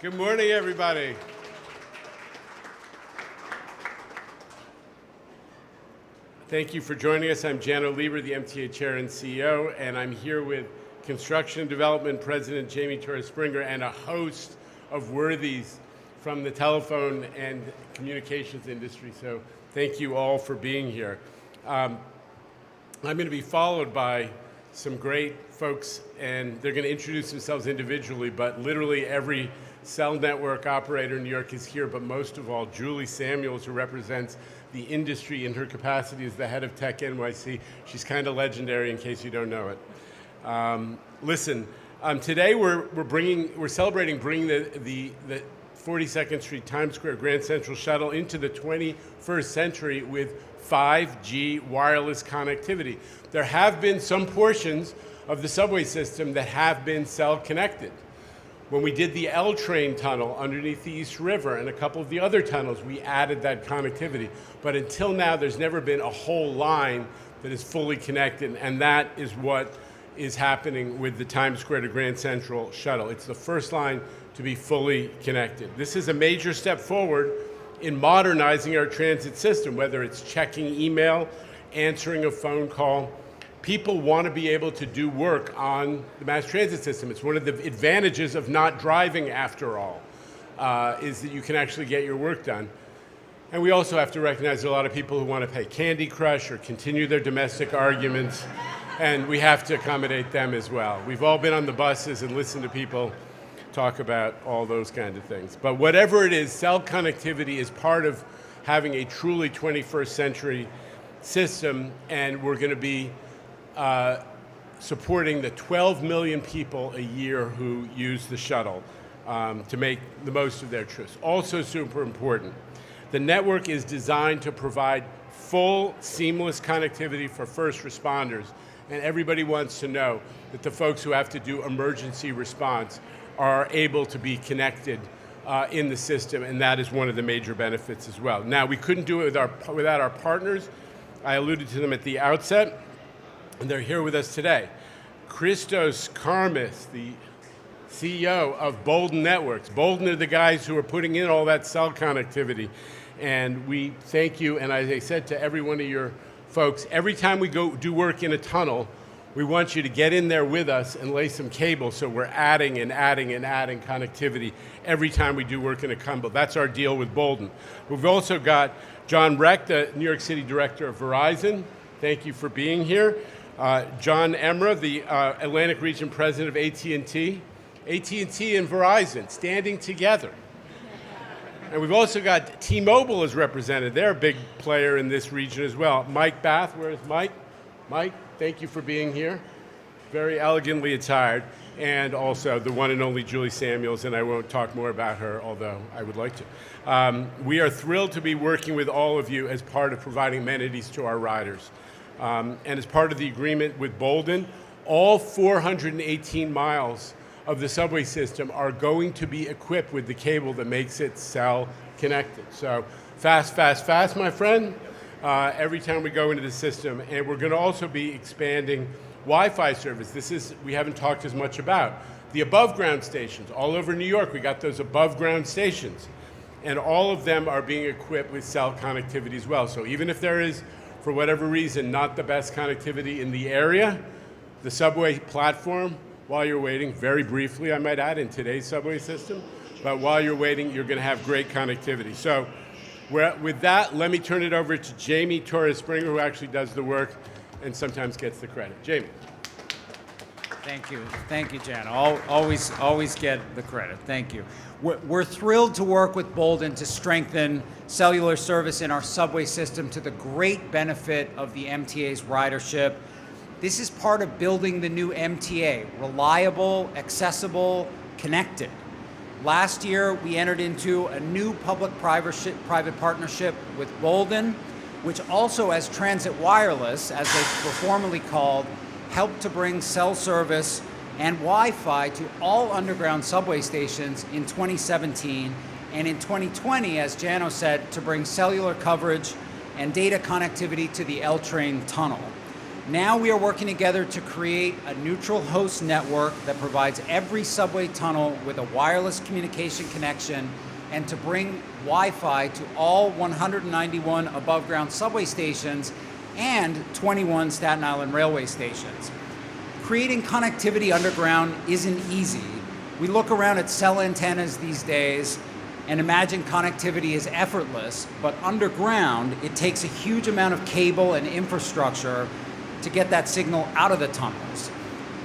Good morning, everybody. Thank you for joining us. I'm Jano Lieber, the MTA Chair and CEO, and I'm here with Construction and Development President Jamie Torres-Springer and a host of worthies from the telephone and communications industry. So thank you all for being here. I'm going to be followed by some great folks, and they're going to introduce themselves individually, but literally every cell network operator in New York is here, but most of all, Julie Samuels, who represents the industry in her capacity as the head of Tech NYC. She's kind of legendary in case you don't know it. Today we're celebrating bringing the 42nd Street Times Square Grand Central Shuttle into the 21st century with 5G wireless connectivity. There have been some portions of the subway system that have been cell connected. When we did the L train tunnel underneath the East River and a couple of the other tunnels, we added that connectivity. But until now, there's never been a whole line that is fully connected, and that is what is happening with the Times Square to Grand Central shuttle. It's the first line to be fully connected. This is a major step forward in modernizing our transit system, whether it's checking email, answering a phone call. People want to be able to do work on the mass transit system. It's one of the advantages of not driving, after all, is that you can actually get your work done. And we also have to recognize there are a lot of people who want to play Candy Crush or continue their domestic arguments, and we have to accommodate them as well. We've all been on the buses and listened to people talk about all those kinds of things. But whatever it is, cell connectivity is part of having a truly 21st century system, and we're going to be supporting the 12 million people a year who use the shuttle to make the most of their trips. Also super important, the network is designed to provide full, seamless connectivity for first responders, and everybody wants to know that the folks who have to do emergency response are able to be connected in the system, and that is one of the major benefits as well. Now, we couldn't do it without our partners. I alluded to them at the outset, and they're here with us today. Christos Karmis, the CEO of Bolden Networks. Bolden are the guys who are putting in all that cell connectivity. And we thank you, and as I said to every one of your folks, every time we go do work in a tunnel, we want you to get in there with us and lay some cable, so we're adding and adding and adding connectivity every time we do work in a tunnel. That's our deal with Bolden. We've also got John Reck, the New York City director of Verizon. Thank you for being here. John Emra, the Atlantic Region President of AT&T. AT&T and Verizon standing together. And we've also got T-Mobile as represented. They're a big player in this region as well. Mike Bath, where's Mike? Mike, thank you for being here. Very elegantly attired. And also the one and only Julie Samuels, and I won't talk more about her, although I would like to. We are thrilled to be working with all of you as part of providing amenities to our riders. And as part of the agreement with Bolden, all 418 miles of the subway system are going to be equipped with the cable that makes it cell connected. So fast, fast, fast, my friend, every time we go into the system. And we're going to also be expanding Wi-Fi service. We haven't talked as much about. The above-ground stations. All over New York, we got those above-ground stations. And all of them are being equipped with cell connectivity as well. So even if there is, for whatever reason, not the best connectivity in the area, the subway platform, while you're waiting, very briefly I might add, in today's subway system, but while you're waiting, you're going to have great connectivity. So with that, let me turn it over to Jamie Torres-Springer, who actually does the work and sometimes gets the credit. Jamie. Thank you, Jan. Always get the credit. Thank you. We're thrilled to work with Bolden to strengthen cellular service in our subway system to the great benefit of the MTA's ridership. This is part of building the new MTA, reliable, accessible, connected. Last year, we entered into a new public-private partnership with Bolden, which also, as Transit Wireless, as they were formerly called, helped to bring cell service and Wi-Fi to all underground subway stations in 2017, and in 2020, as Jano said, to bring cellular coverage and data connectivity to the L train tunnel. Now we are working together to create a neutral host network that provides every subway tunnel with a wireless communication connection and to bring Wi-Fi to all 191 above-ground subway stations and 21 Staten Island railway stations. Creating connectivity underground isn't easy. We look around at cell antennas these days and imagine connectivity is effortless, but underground, it takes a huge amount of cable and infrastructure to get that signal out of the tunnels.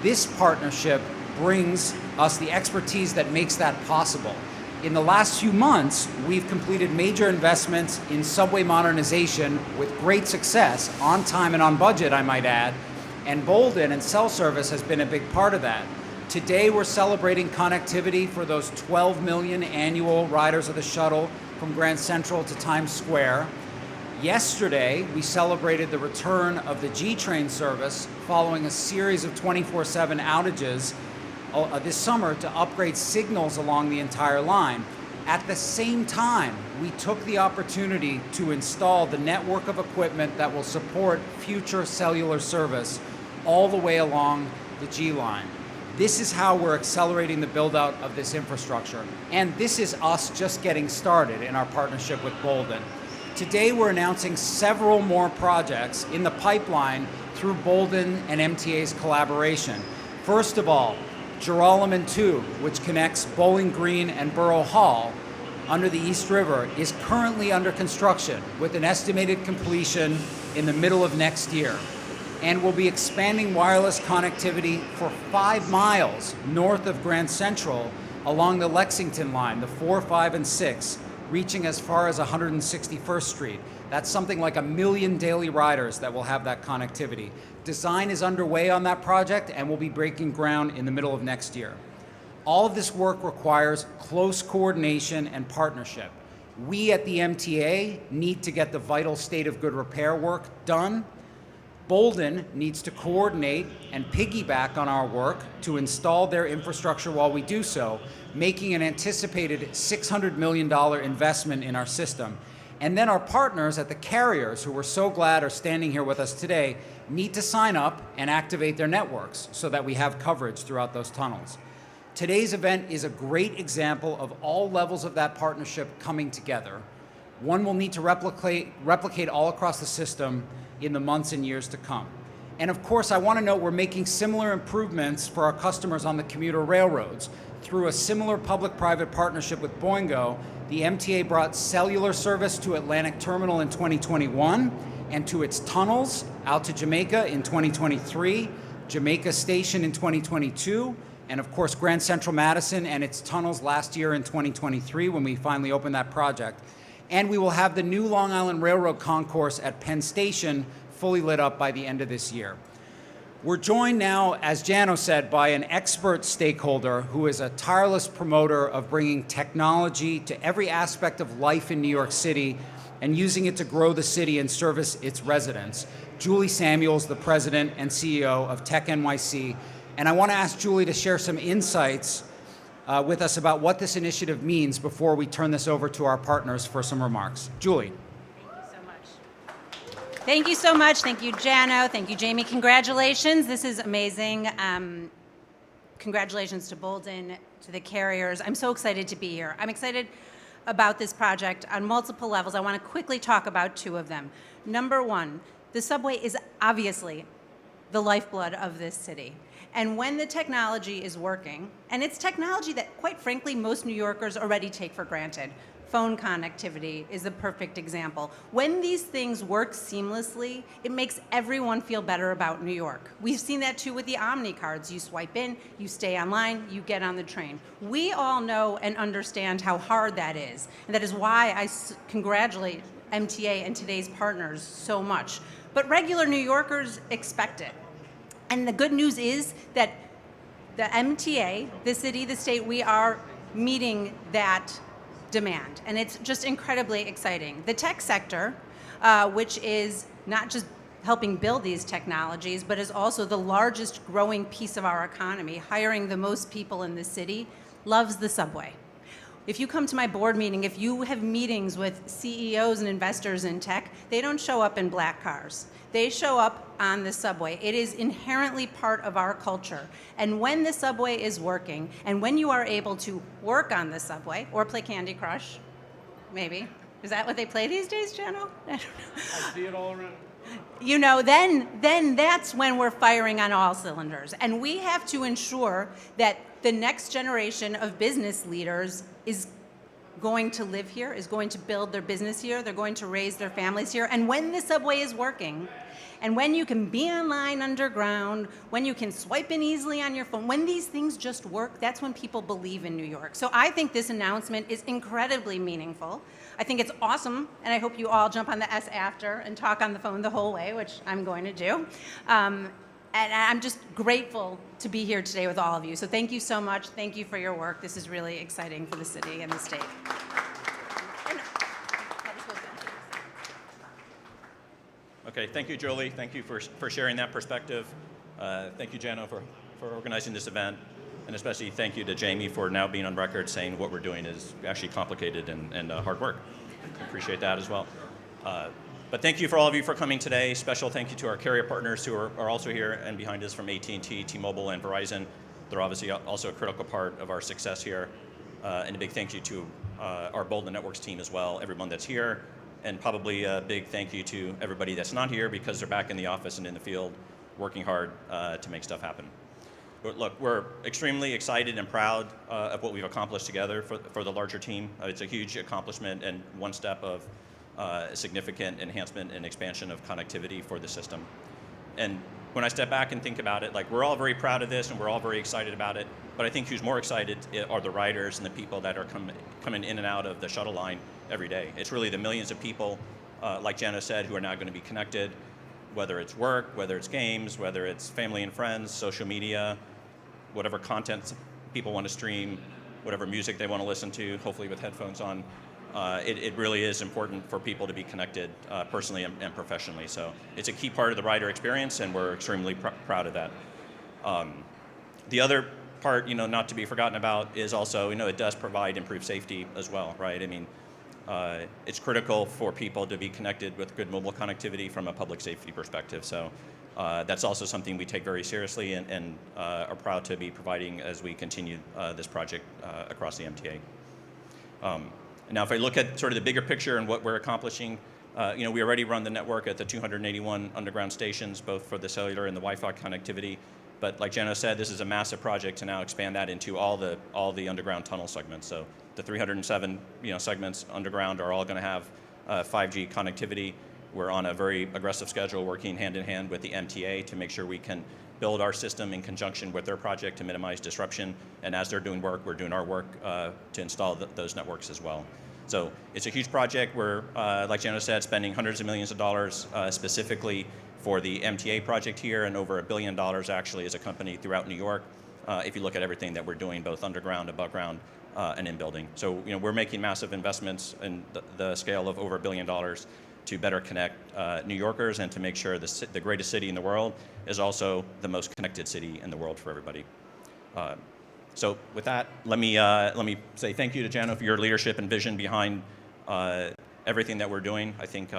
This partnership brings us the expertise that makes that possible. In the last few months, we've completed major investments in subway modernization with great success, on time and on budget, I might add, and Bolden and cell service has been a big part of that. Today, we're celebrating connectivity for those 12 million annual riders of the shuttle from Grand Central to Times Square. Yesterday, we celebrated the return of the G-Train service following a series of 24/7 outages this summer to upgrade signals along the entire line. At the same time, we took the opportunity to install the network of equipment that will support future cellular service all the way along the G line. This is how we're accelerating the build-out of this infrastructure. And this is us just getting started in our partnership with Bolden. Today, we're announcing several more projects in the pipeline through Bolden and MTA's collaboration. First of all, Joralemon Tube, which connects Bowling Green and Borough Hall under the East River, is currently under construction with an estimated completion in the middle of next year. And will be expanding wireless connectivity for 5 miles north of Grand Central along the Lexington line, the 4, 5, and 6, reaching as far as 161st Street. That's something like 1 million daily riders that will have that connectivity. Design is underway on that project and will be breaking ground in the middle of next year. All of this work requires close coordination and partnership. We at the MTA need to get the vital state of good repair work done. Bolden needs to coordinate and piggyback on our work to install their infrastructure while we do so, making an anticipated $600 million investment in our system. And then our partners at the carriers, who we're so glad are standing here with us today, need to sign up and activate their networks so that we have coverage throughout those tunnels. Today's event is a great example of all levels of that partnership coming together. One will need to replicate all across the system in the months and years to come. And of course, I want to note we're making similar improvements for our customers on the commuter railroads. Through a similar public-private partnership with Boingo, the MTA brought cellular service to Atlantic Terminal in 2021 and to its tunnels out to Jamaica in 2023, Jamaica Station in 2022, and of course Grand Central Madison and its tunnels last year in 2023 when we finally opened that project. And we will have the new Long Island Railroad concourse at Penn Station fully lit up by the end of this year. We're joined now, as Jano said, by an expert stakeholder who is a tireless promoter of bringing technology to every aspect of life in New York City and using it to grow the city and service its residents. Julie Samuels, the president and CEO of Tech NYC. And I want to ask Julie to share some insights with us about what this initiative means before we turn this over to our partners for some remarks. Julie. Thank you so much. Thank you, Jano. Thank you, Jamie. Congratulations. This is amazing. Congratulations to Bolden, to the carriers. I'm so excited to be here. I'm excited about this project on multiple levels. I want to quickly talk about 2 of them. Number 1, the subway is obviously the lifeblood of this city. And when the technology is working, and it's technology that, quite frankly, most New Yorkers already take for granted. Phone connectivity is a perfect example. When these things work seamlessly, it makes everyone feel better about New York. We've seen that too with the Omni cards. You swipe in, you stay online, you get on the train. We all know and understand how hard that is. And that is why I congratulate MTA and today's partners so much. But regular New Yorkers expect it. And the good news is that the MTA, the city, the state, we are meeting that demand. And it's just incredibly exciting. The tech sector, which is not just helping build these technologies, but is also the largest growing piece of our economy, hiring the most people in the city, loves the subway. If you come to my board meeting, if you have meetings with CEOs and investors in tech, they don't show up in black cars. They show up on the subway. It is inherently part of our culture. And when the subway is working, and when you are able to work on the subway, or play Candy Crush, maybe. Is that what they play these days, Jano? I don't know. I see it all around. You know, then that's when we're firing on all cylinders. And we have to ensure that the next generation of business leaders is going to live here, is going to build their business here, they're going to raise their families here. And when the subway is working, and when you can be online underground, when you can swipe in easily on your phone, when these things just work, that's when people believe in New York. So I think this announcement is incredibly meaningful. I think it's awesome, and I hope you all jump on the S after and talk on the phone the whole way, which I'm going to do. And I'm just grateful to be here today with all of you. So thank you so much. Thank you for your work. This is really exciting for the city and the state. Okay, thank you, Jolie. Thank you for sharing that perspective. Thank you, Jano, for organizing this event. And especially thank you to Jamie for now being on record saying what we're doing is actually complicated and hard work. I appreciate that as well. But thank you for all of you for coming today. Special thank you to our carrier partners who are also here and behind us from AT&T, T-Mobile, and Verizon. They're obviously also a critical part of our success here. And a big thank you to our Bolden Networks team as well, everyone that's here. And probably a big thank you to everybody that's not here because they're back in the office and in the field working hard to make stuff happen. But look, we're extremely excited and proud of what we've accomplished together for the larger team. It's a huge accomplishment and one step of a significant enhancement and expansion of connectivity for the system. And when I step back and think about it, like we're all very proud of this and we're all very excited about it, but I think who's more excited are the riders and the people that are coming in and out of the shuttle line every day. It's really the millions of people, like Jana said, who are now going to be connected, whether it's work, whether it's games, whether it's family and friends, social media, whatever content people want to stream, whatever music they want to listen to, hopefully with headphones on. It really is important for people to be connected personally and professionally. So it's a key part of the rider experience, and we're extremely proud of that. The other part, not to be forgotten about is also, it does provide improved safety as well, right? I mean, it's critical for people to be connected with good mobile connectivity from a public safety perspective. So that's also something we take very seriously and are proud to be providing as we continue this project across the MTA. Now, if I look at sort of the bigger picture and what we're accomplishing, we already run the network at the 281 underground stations, both for the cellular and the Wi-Fi connectivity. But like Jana said, this is a massive project to now expand that into all the underground tunnel segments. So the 307 segments underground are all going to have 5G connectivity. We're on a very aggressive schedule, working hand in hand with the MTA to make sure we can build our system in conjunction with their project to minimize disruption. And as they're doing work, we're doing our work to install those networks as well. So it's a huge project. We're, like Jana said, spending hundreds of millions of dollars specifically for the MTA project here, and over $1 billion actually as a company throughout New York, if you look at everything that we're doing, both underground, above ground, and in building. So we're making massive investments in the scale of over $1 billion to better connect New Yorkers and to make sure the greatest city in the world is also the most connected city in the world for everybody. So with that, let me say thank you to Jana for your leadership and vision behind everything that we're doing. I think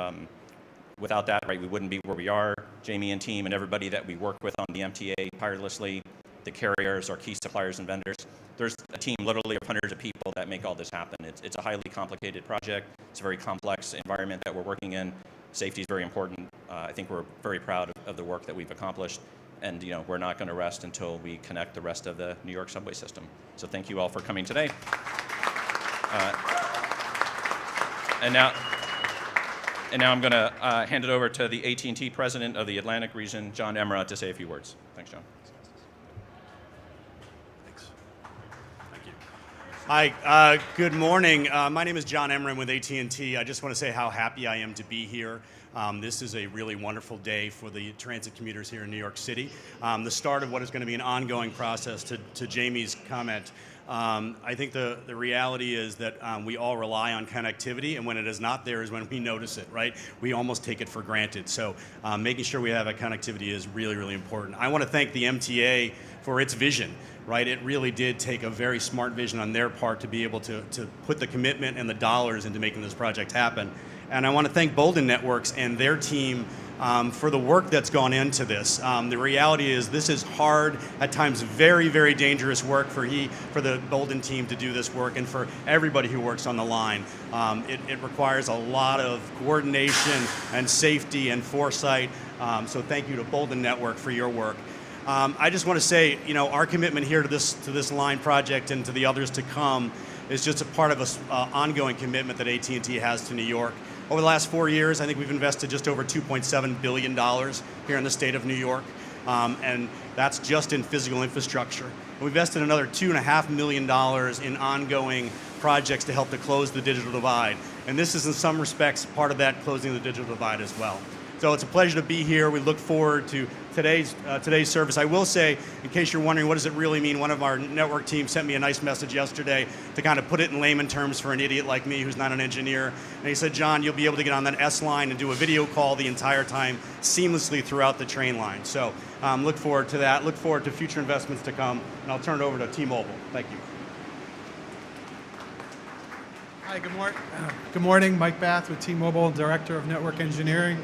without that, right, we wouldn't be where we are. Jamie and team and everybody that we work with on the MTA tirelessly, the carriers, our key suppliers and vendors. There's a team literally of hundreds of people that make all this happen. It's a highly complicated project. It's a very complex environment that we're working in. Safety is very important. I think we're very proud of the work that we've accomplished. And we're not going to rest until we connect the rest of the New York subway system. So thank you all for coming today. And now I'm going to hand it over to the AT&T president of the Atlantic region, John Emra, to say a few words. Thanks, John. Thanks. Thank you. Hi, good morning. My name is John Emra with AT&T. I just want to say how happy I am to be here. This is a really wonderful day for the transit commuters here in New York City. The start of what is going to be an ongoing process, to Jamie's comment. I think the reality is that we all rely on connectivity, and when it is not there is when we notice it, right? We almost take it for granted. So making sure we have that connectivity is really, really important. I want to thank the MTA for its vision, right? It really did take a very smart vision on their part to be able to put the commitment and the dollars into making this project happen. And I want to thank Bolden Networks and their team for the work that's gone into this. The reality is this is hard, at times very, very dangerous work for the Bolden team to do this work, and for everybody who works on the line. It requires a lot of coordination and safety and foresight. So thank you to Bolden Network for your work. I just want to say, you know, our commitment here to this line project and to the others to come is just a part of an ongoing commitment that AT&T has to New York. Over the last 4 years, I think we've invested just over $2.7 billion here in the state of New York, and that's just in physical infrastructure. And we've invested another $2.5 million in ongoing projects to help to close the digital divide. And this is, in some respects, part of that closing the digital divide as well. So it's a pleasure to be here. We look forward to today's service. I will say, in case you're wondering what does it really mean, one of our network team sent me a nice message yesterday to kind of put it in layman terms for an idiot like me who's not an engineer. And he said, John, you'll be able to get on that S line and do a video call the entire time seamlessly throughout the train line. So look forward to that. Look forward to future investments to come. And I'll turn it over to T-Mobile. Thank you. Hi, good morning. Mike Bath with T-Mobile, Director of Network Engineering.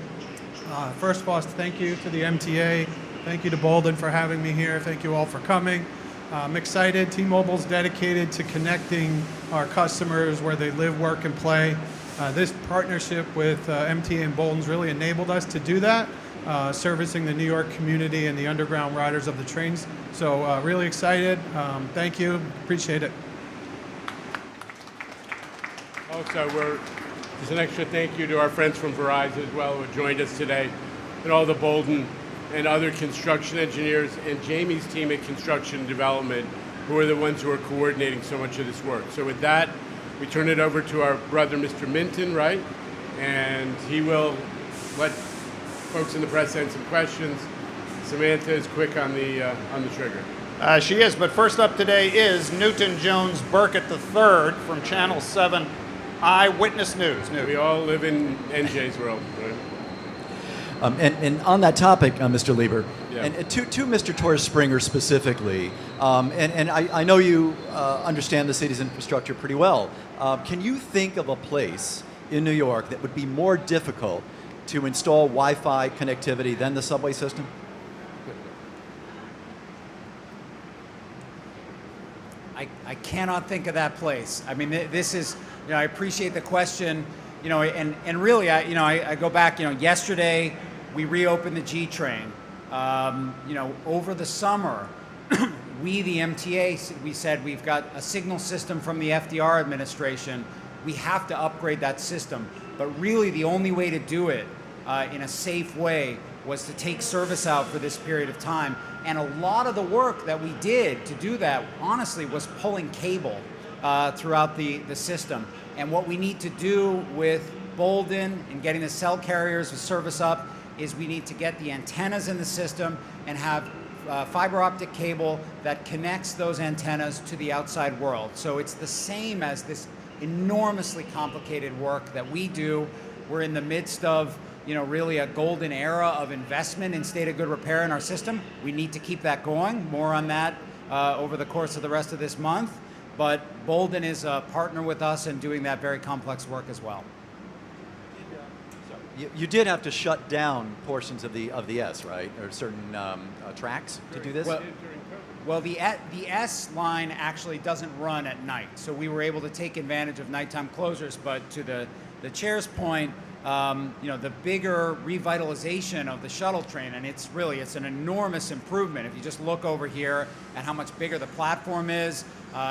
First of all, thank you to the MTA. Thank you to Bolden for having me here. Thank you all for coming. I'm excited. T-Mobile's dedicated to connecting our customers where they live, work, and play. This partnership with MTA and Bolden's really enabled us to do that, servicing the New York community and the underground riders of the trains. So really excited. Thank you. Appreciate it. Also, there's an extra thank you to our friends from Verizon as well who joined us today, and all the Bolden and other construction engineers and Jamie's team at Construction Development, who are the ones who are coordinating so much of this work. So with that, we turn it over to our brother, Mr. Minton, right? And he will let folks in the press send some questions. Samantha is quick on the trigger. She is, but first up today is Newton Jones Burkett III from Channel 7 Eyewitness News. We all live in NJ's world, right? And on that topic, Mr. Lieber, Yeah. and to Mr. Torres Springer specifically, and I know you understand the city's infrastructure pretty well. Can you think of a place in New York that would be more difficult to install Wi-Fi connectivity than the subway system? I cannot think of that place. I mean, this is, you know, I appreciate the question, you know, and really, I go back, you know, yesterday we reopened the G train. You know, over the summer, we, the MTA, we said we've got a signal system from the FDR administration. We have to upgrade that system. But really, the only way to do it in a safe way was to take service out for this period of time. And a lot of the work that we did to do that, honestly, was pulling cable throughout the system. And what we need to do with Bolden and getting the cell carriers with service up is we need to get the antennas in the system and have fiber optic cable that connects those antennas to the outside world. So it's the same as this enormously complicated work that we do. We're in the midst of, you know, really a golden era of investment in state of good repair in our system. We need to keep that going. More on that over the course of the rest of this month. But Bolden is a partner with us in doing that very complex work as well. You did have to shut down portions of the S, right, or certain tracks to do this. Well, the S line actually doesn't run at night, so we were able to take advantage of nighttime closures. But to the chair's point, you know, the bigger revitalization of the shuttle train, and it's an enormous improvement. If you just look over here at how much bigger the platform is,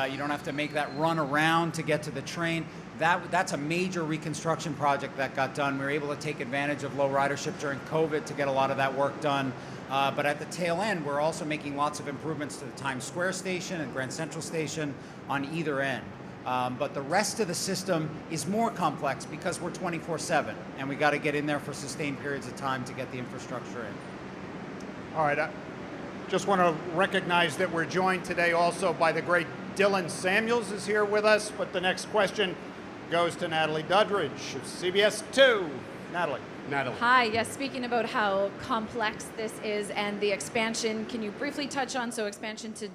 you don't have to make that run around to get to the train. That's a major reconstruction project that got done. We were able to take advantage of low ridership during COVID to get a lot of that work done. But at the tail end, we're also making lots of improvements to the Times Square station and Grand Central station on either end. But the rest of the system is more complex because we're 24/7, and we got to get in there for sustained periods of time to get the infrastructure in. All right. I just want to recognize that we're joined today also by the great Dylan Samuels is here with us, but the next question goes to Natalie Duddridge of CBS 2. Natalie. Hi, yes, speaking about how complex this is and the expansion, can you briefly touch on, expansion to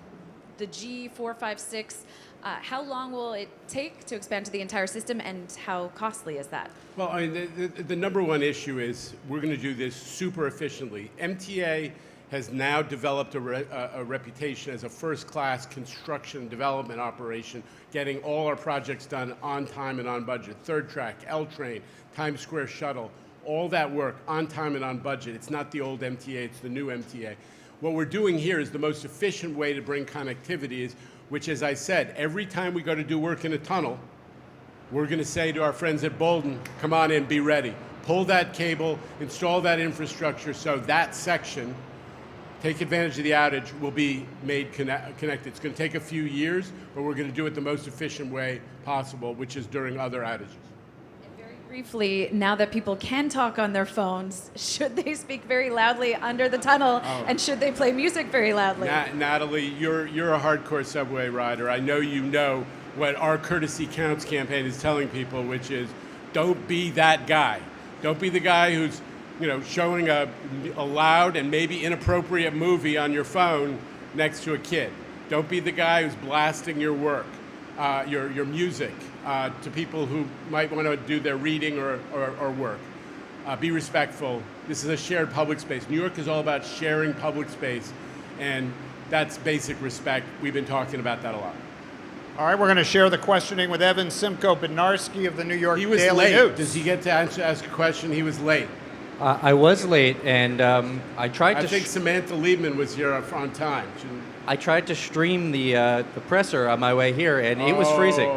the G456, how long will it take to expand to the entire system and how costly is that? Well, I mean, the number one issue is we're going to do this super efficiently. MTA has now developed a reputation as a first-class construction development operation, getting all our projects done on time and on budget. Third track, L train, Times Square shuttle, all that work on time and on budget. It's not the old MTA, it's the new MTA. What we're doing here is the most efficient way to bring connectivity which, as I said, every time we go to do work in a tunnel, we're going to say to our friends at Bolden, come on in, be ready. Pull that cable, install that infrastructure so that section, take advantage of the outage, will be made connected. It's going to take a few years, but we're going to do it the most efficient way possible, which is during other outages. Briefly, now that people can talk on their phones, should they speak very loudly under the tunnel, and should they play music very loudly? Natalie, you're a hardcore subway rider. I know you know what our Courtesy Counts campaign is telling people, which is don't be that guy. Don't be the guy who's showing a loud and maybe inappropriate movie on your phone next to a kid. Don't be the guy who's blasting your work, your music. To people who might want to do their reading or work. Be respectful. This is a shared public space. New York is all about sharing public space, and that's basic respect. We've been talking about that a lot. All right, we're going to share the questioning with Evan Simko Bednarski of the New York Daily News. He was late. Does he get to ask a question? He was late. I was late, and I tried to... I think Samantha Liebman was here on time. I tried to stream the presser on my way here, and it was freezing.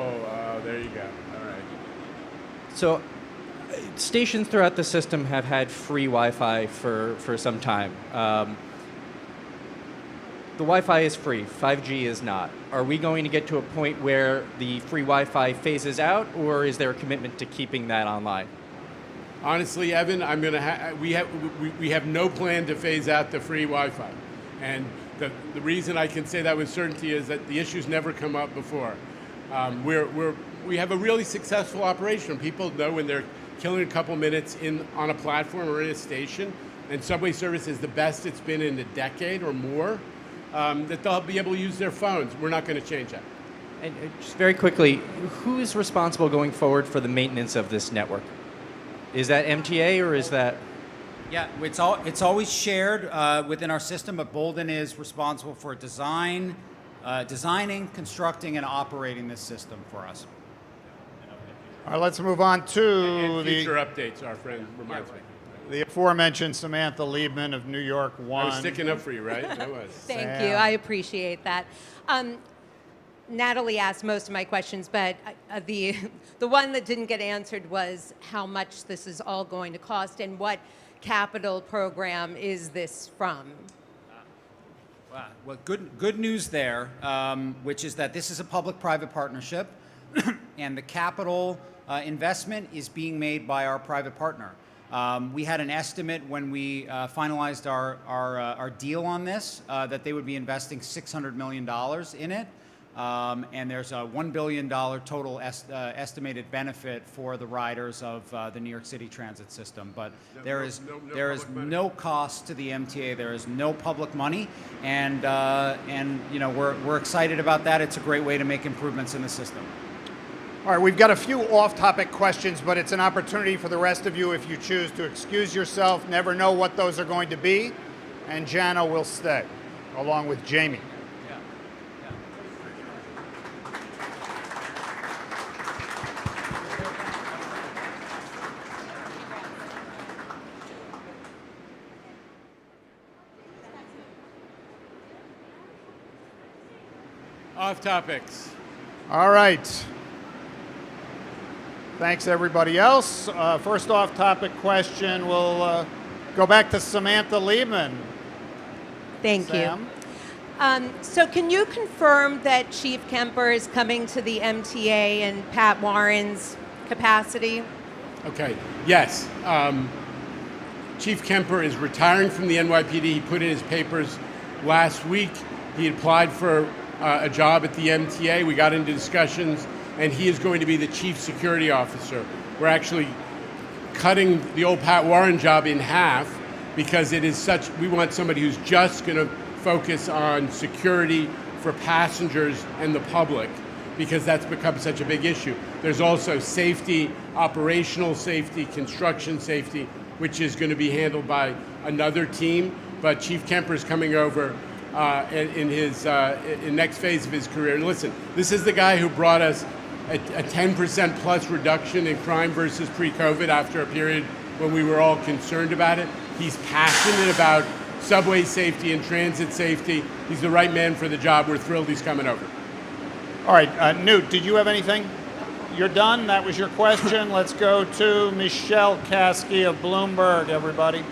There you go. All right. So, stations throughout the system have had free Wi-Fi for some time. The Wi-Fi is free. 5G is not. Are we going to get to a point where the free Wi-Fi phases out, or is there a commitment to keeping that online? Honestly, Evan, we have no plan to phase out the free Wi-Fi, and the reason I can say that with certainty is that the issue's never come up before. We have a really successful operation. People know when they're killing a couple minutes on a platform or in a station, and subway service is the best it's been in a decade or more, that they'll be able to use their phones. We're not going to change that. And just very quickly, who is responsible going forward for the maintenance of this network? Is that MTA or is that... Yeah, it's always shared within our system, but Bolden is responsible for designing, constructing, and operating this system for us. All right, let's move on to the future updates. Our friend reminds me. The aforementioned Samantha Liebman of New York 1. I was sticking up for you, right? I was. Thank you. I appreciate that. Natalie asked most of my questions, but the one that didn't get answered was how much this is all going to cost and what capital program is this from? Well, good news there, which is that this is a public-private partnership, and the capital investment is being made by our private partner. We had an estimate when we finalized our deal on this that they would be investing $600 million in it. And there's a $1 billion total estimated benefit for the riders of the New York City transit system. But there is no cost to the MTA. There is no public money, and we're excited about that. It's a great way to make improvements in the system. All right, we've got a few off-topic questions, but it's an opportunity for the rest of you, if you choose, to excuse yourself. Never know what those are going to be, and Jana will stay, along with Jamie. Off topics. All right. Thanks, everybody else. First off-topic question, we'll go back to Samantha Liebman. Thank you. So can you confirm that Chief Kemper is coming to the MTA in Pat Warren's capacity? Okay, yes. Chief Kemper is retiring from the NYPD. He put in his papers last week. He applied for a job at the MTA. We got into discussions, and he is going to be the chief security officer. We're actually cutting the old Pat Warren job in half because it is such, we want somebody who's just going to focus on security for passengers and the public, because that's become such a big issue. There's also safety, operational safety, construction safety, which is going to be handled by another team. But Chief Kemper is coming over in his in next phase of his career. And listen, this is the guy who brought us a 10% plus reduction in crime versus pre-COVID after a period when we were all concerned about it. He's passionate about subway safety and transit safety. He's the right man for the job. We're thrilled he's coming over. All right, Newt, did you have anything? You're done? That was your question. Let's go to Michelle Kasky of Bloomberg, everybody.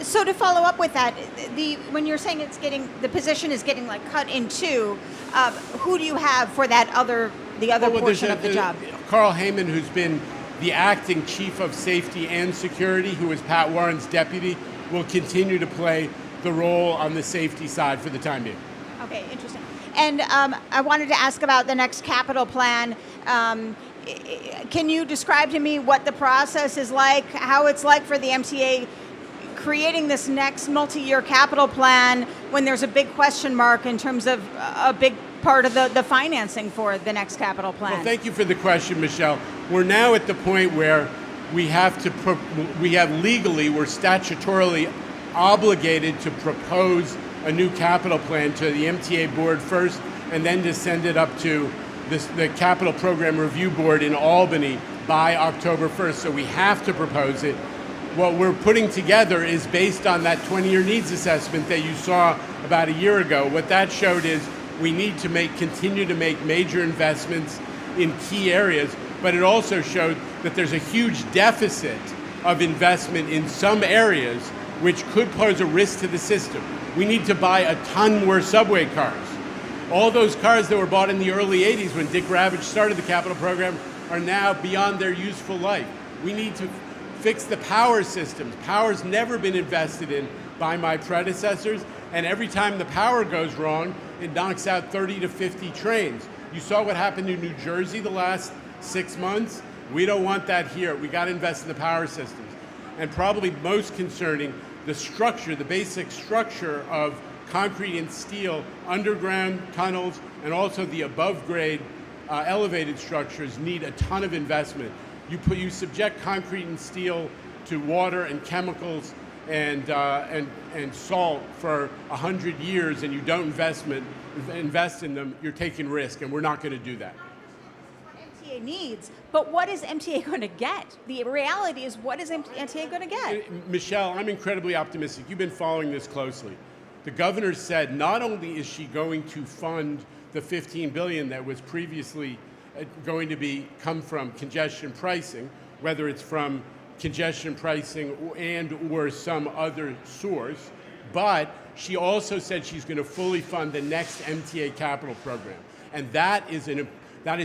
So to follow up with that, when you're saying the position is getting like cut in two, who do you have for the other portion of the job? Carl Heyman, who's been the acting chief of safety and security, who is Pat Warren's deputy, will continue to play the role on the safety side for the time being. Okay, interesting. And I wanted to ask about the next capital plan. Can you describe to me what the process is like, how it's like for the MTA creating this next multi-year capital plan when there's a big question mark in terms of a big part of the financing for the next capital plan? Well, thank you for the question, Michelle. We're now at the point where we're statutorily obligated to propose a new capital plan to the MTA board first, and then to send it up to the Capital Program Review Board in Albany by October 1st. So we have to propose it. What we're putting together is based on that 20-year needs assessment that you saw about a year ago. What that showed is we need to continue to make major investments in key areas, but it also showed that there's a huge deficit of investment in some areas which could pose a risk to the system. We need to buy a ton more subway cars. All those cars that were bought in the early 80s when Dick Ravitch started the capital program are now beyond their useful life. We need to fix the power systems. Power's never been invested in by my predecessors, and every time the power goes wrong, it knocks out 30 to 50 trains. You saw what happened in New Jersey the last 6 months. We don't want that here. We got to invest in the power systems. And probably most concerning, the structure, the basic structure of concrete and steel, underground tunnels, and also the above grade elevated structures need a ton of investment. You subject concrete and steel to water and chemicals and salt for 100 years, and you don't invest in them, you're taking risk, and we're not going to do that. MTA needs, but what is MTA going to get? The reality is, what is MTA going to get? Michelle, I'm incredibly optimistic. You've been following this closely. The governor said not only is she going to fund the $15 billion that was previously going to come from congestion pricing, whether it's from congestion pricing or some other source, but she also said she's going to fully fund the next MTA capital program. And that is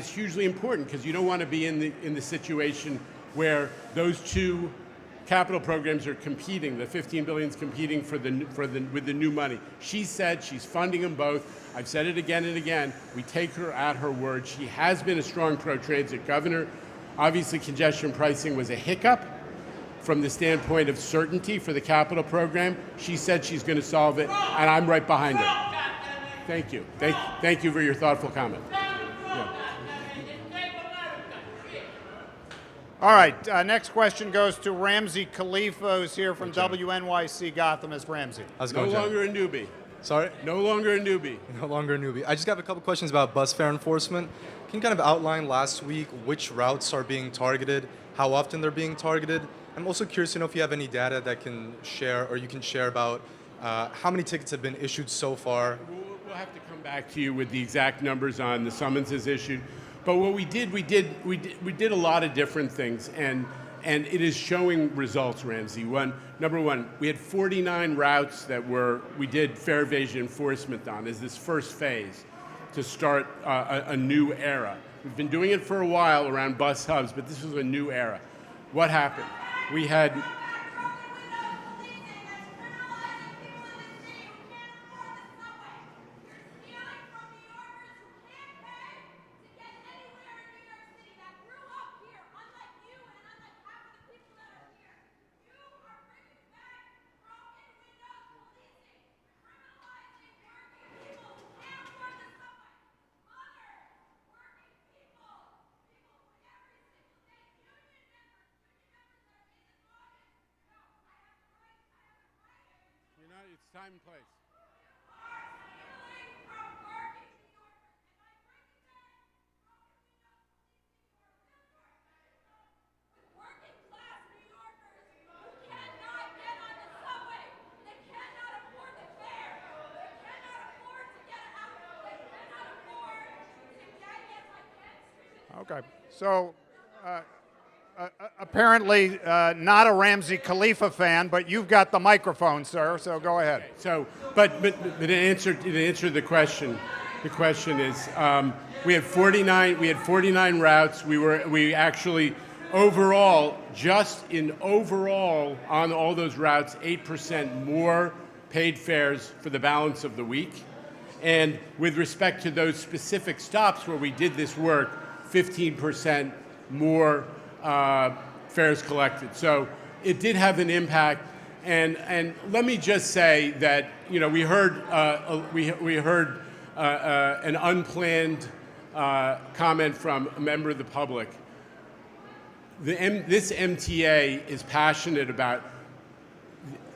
hugely important, because you don't want to be in the situation where those two capital programs are competing. The $15 billion is competing with the new money. She said she's funding them both. I've said it again and again. We take her at her word. She has been a strong pro-transit governor. Obviously, congestion pricing was a hiccup from the standpoint of certainty for the capital program. She said she's going to solve it, and I'm right behind her. Thank you. Thank you for your thoughtful comment. Yeah. All right, next question goes to Ramsey Khalifa, who's here from WNYC Gotham. As Ramsey. How's it going, No longer a newbie. Sorry? No longer a newbie. No longer a newbie. I just got a couple questions about bus fare enforcement. Can you kind of outline last week which routes are being targeted, how often they're being targeted? I'm also curious to know if you have any data that can share, or you can share about how many tickets have been issued so far. We'll have to come back to you with the exact numbers on the summonses issued. But what we did a lot of different things, and it is showing results, Ramsey. Number one, we had 49 routes that we did fare evasion enforcement on as this first phase to start a new era. We've been doing it for a while around bus hubs, but this was a new era. What happened? We had Time and place. Okay. So apparently not a Ramsey Khalifa fan, but you've got the microphone, sir. So go ahead. Okay, so, but in answer to the question is we had 49 routes. We actually overall on all those routes 8% more paid fares for the balance of the week. And with respect to those specific stops where we did this work, 15% more fares collected. So it did have an impact. And let me just say that we heard an unplanned comment from a member of the public. This MTA is passionate about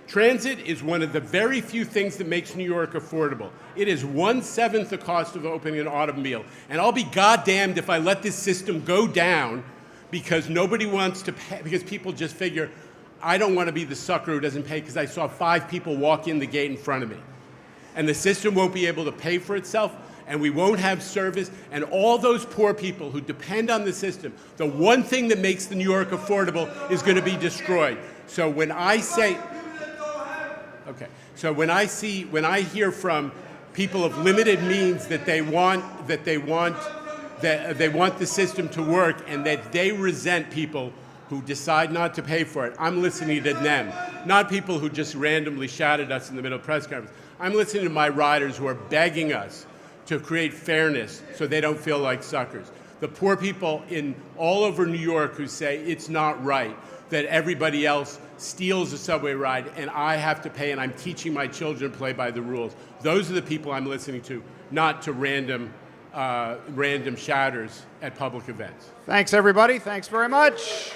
transit. Is one of the very few things that makes New York affordable. It is 1/7 the cost of opening an automobile. And I'll be goddamned if I let this system go down because nobody wants to pay, because people just figure, I don't want to be the sucker who doesn't pay because I saw 5 people walk in the gate in front of me. And the system won't be able to pay for itself, and we won't have service, and all those poor people who depend on the system, the one thing that makes the New York affordable is going to be destroyed. So when I say, okay, so when I hear from people of limited means that they want the system to work and that they resent people who decide not to pay for it, I'm listening to them, not people who just randomly shout at us in the middle of press conference. I'm listening to my riders who are begging us to create fairness so they don't feel like suckers. The poor people all over New York who say it's not right that everybody else steals a subway ride and I have to pay and I'm teaching my children to play by the rules. Those are the people I'm listening to, not to random shouters at public events. Thanks, everybody. Thanks very much.